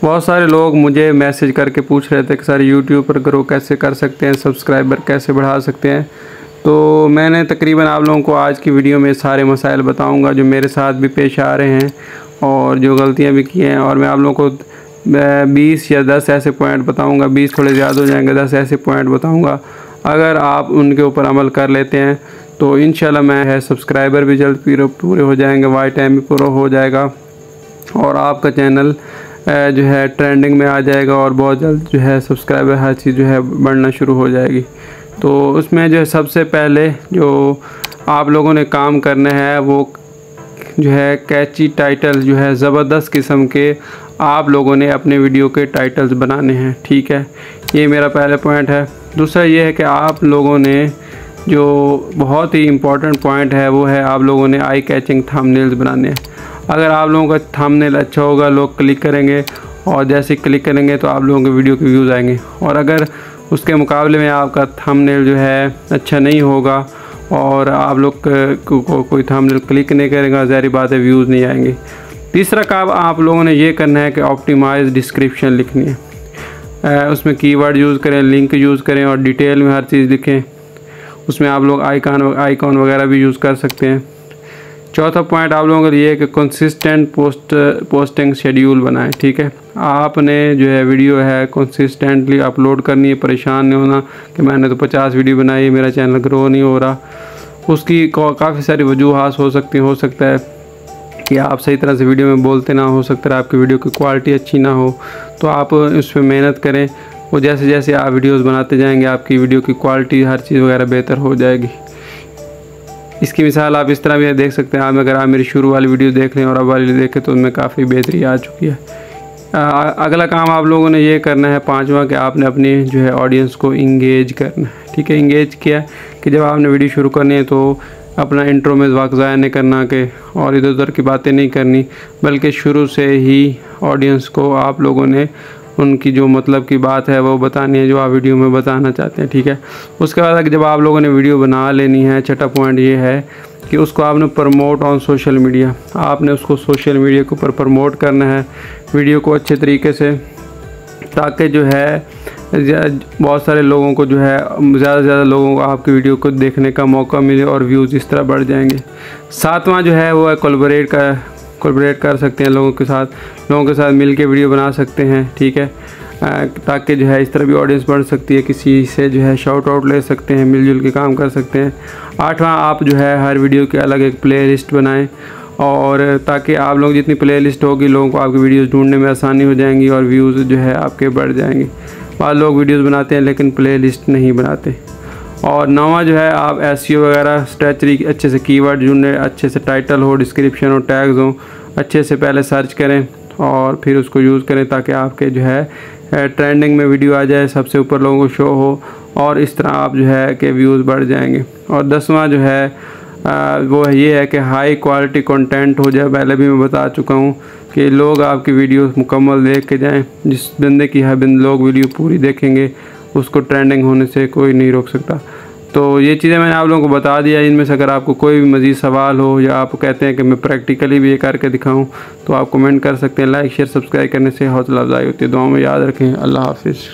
बहुत सारे लोग मुझे मैसेज करके पूछ रहे थे कि सर यूट्यूब पर ग्रो कैसे कर सकते हैं, सब्सक्राइबर कैसे बढ़ा सकते हैं। तो मैंने तकरीबन आप लोगों को आज की वीडियो में सारे मसाइल बताऊंगा जो मेरे साथ भी पेश आ रहे हैं और जो गलतियां भी की हैं। और मैं आप लोगों को 20 या 10 ऐसे पॉइंट बताऊंगा, 20 थोड़े ज़्यादा हो जाएंगे, 10 ऐसे पॉइंट बताऊंगा। अगर आप उनके ऊपर अमल कर लेते हैं तो इंशाल्लाह मैं सब्सक्राइबर भी जल्द पूरे हो जाएंगे, वाच टाइम भी पूरा हो जाएगा और आपका चैनल जो है ट्रेंडिंग में आ जाएगा और बहुत जल्द जो है सब्सक्राइबर हर चीज़ जो है बढ़ना शुरू हो जाएगी। तो उसमें जो है सबसे पहले जो आप लोगों ने काम करना है वो जो है कैची टाइटल जो है ज़बरदस्त किस्म के आप लोगों ने अपने वीडियो के टाइटल्स बनाने हैं। ठीक है, ये मेरा पहला पॉइंट है। दूसरा ये है कि आप लोगों ने जो बहुत ही इम्पोर्टेंट पॉइंट है वो है आप लोगों ने आई कैचिंग थंबनेल्स बनाने हैं। अगर आप लोगों का थंबनेल अच्छा होगा, लोग क्लिक करेंगे और जैसे क्लिक करेंगे तो आप लोगों के वीडियो के व्यूज़ आएंगे। और अगर उसके मुकाबले में आपका थंबनेल जो है अच्छा नहीं होगा और आप लोग कोई थंबनेल क्लिक नहीं करेगा, ज़ाहिर बात है व्यूज़ नहीं आएंगे। तीसरा काम आप लोगों ने ये करना है कि ऑप्टिमाइज डिस्क्रिप्शन लिखनी है। उसमें कीवर्ड यूज़ करें, लिंक यूज़ करें और डिटेल में हर चीज़ लिखें। उसमें आप लोग आइकॉन वगैरह भी यूज़ कर सकते हैं। चौथा पॉइंट आप लोगों का ये है कि कंसिस्टेंट पोस्टिंग शेड्यूल बनाएं। ठीक है, आपने जो है वीडियो है कंसिस्टेंटली अपलोड करनी है। परेशान नहीं होना कि मैंने तो 50 वीडियो बनाई, मेरा चैनल ग्रो नहीं हो रहा। उसकी काफ़ी सारी वजूहात हो सकती हैं। हो सकता है कि आप सही तरह से वीडियो में बोलते ना, हो सकता है आपकी वीडियो की क्वालिटी अच्छी ना हो। तो आप उस पर मेहनत करें और जैसे जैसे आप वीडियोस बनाते जाएंगे आपकी वीडियो की क्वालिटी हर चीज़ वगैरह बेहतर हो जाएगी। इसकी मिसाल आप इस तरह भी देख सकते हैं। अगर आप मेरी शुरू वाली वीडियो देख लें और अब वाली देखें तो उनमें काफ़ी बेहतरी आ चुकी है। अगला काम आप लोगों ने ये करना है, पांचवा, कि आपने अपनी जो है ऑडियंस को इंगेज करना है। ठीक है, इंगेज किया कि जब आपने वीडियो शुरू करनी है तो अपना इंट्रो में वक्त ज़ाया नहीं करना के और इधर उधर की बातें नहीं करनी, बल्कि शुरू से ही ऑडियंस को आप लोगों ने उनकी जो मतलब की बात है वो बतानी है जो आप वीडियो में बताना चाहते हैं। ठीक है, उसके बाद जब आप लोगों ने वीडियो बना लेनी है, छठा पॉइंट ये है कि उसको आपने प्रमोट ऑन सोशल मीडिया। आपने उसको सोशल मीडिया के ऊपर प्रमोट करना है वीडियो को अच्छे तरीके से, ताकि जो है बहुत सारे लोगों को जो है ज़्यादा से ज़्यादा लोगों को आपकी वीडियो को देखने का मौका मिले और व्यूज़ इस तरह बढ़ जाएंगे। सातवां जो है वो है कोलैबोरेट कर सकते हैं लोगों के साथ मिल के वीडियो बना सकते हैं। ठीक है, ताकि जो है इस तरह भी ऑडियंस बढ़ सकती है, किसी से जो है शाउट आउट ले सकते हैं, मिलजुल के काम कर सकते हैं। आठवां, आप जो है हर वीडियो के अलग एक प्ले लिस्ट बनाएँ और ताकि आप लोग जितनी प्ले लिस्ट होगी लोगों को आपकी वीडियोज़ ढूंढने में आसानी हो जाएंगी और व्यूज़ जो है आपके बढ़ जाएंगे। बाद लोग वीडियोज़ बनाते हैं लेकिन प्ले लिस्ट नहीं बनाते। और नौवां जो है आप एसईओ वगैरह स्ट्रेटजी अच्छे से कीवर्ड ढूंढें, अच्छे से टाइटल हो, डिस्क्रिप्शन हो, टैग्स हो, अच्छे से पहले सर्च करें और फिर उसको यूज़ करें ताकि आपके जो है ट्रेंडिंग में वीडियो आ जाए, सबसे ऊपर लोगों को शो हो और इस तरह आप जो है कि व्यूज़ बढ़ जाएंगे। और 10वां जो है वो ये है कि हाई क्वालिटी कंटेंट हो जाए। पहले भी मैं बता चुका हूँ कि लोग आपकी वीडियो मुकम्मल देख के जाएँ। जिस बंदे की लोग वीडियो पूरी देखेंगे उसको ट्रेंडिंग होने से कोई नहीं रोक सकता। तो ये चीज़ें मैंने आप लोगों को बता दिया। इनमें से अगर आपको कोई भी मज़ीद सवाल हो या आप कहते हैं कि मैं प्रैक्टिकली भी ये करके दिखाऊं तो आप कमेंट कर सकते हैं। लाइक शेयर सब्सक्राइब करने से हौसला अफजाई होती है। दुआ में याद रखें। अल्लाह हाफिज़।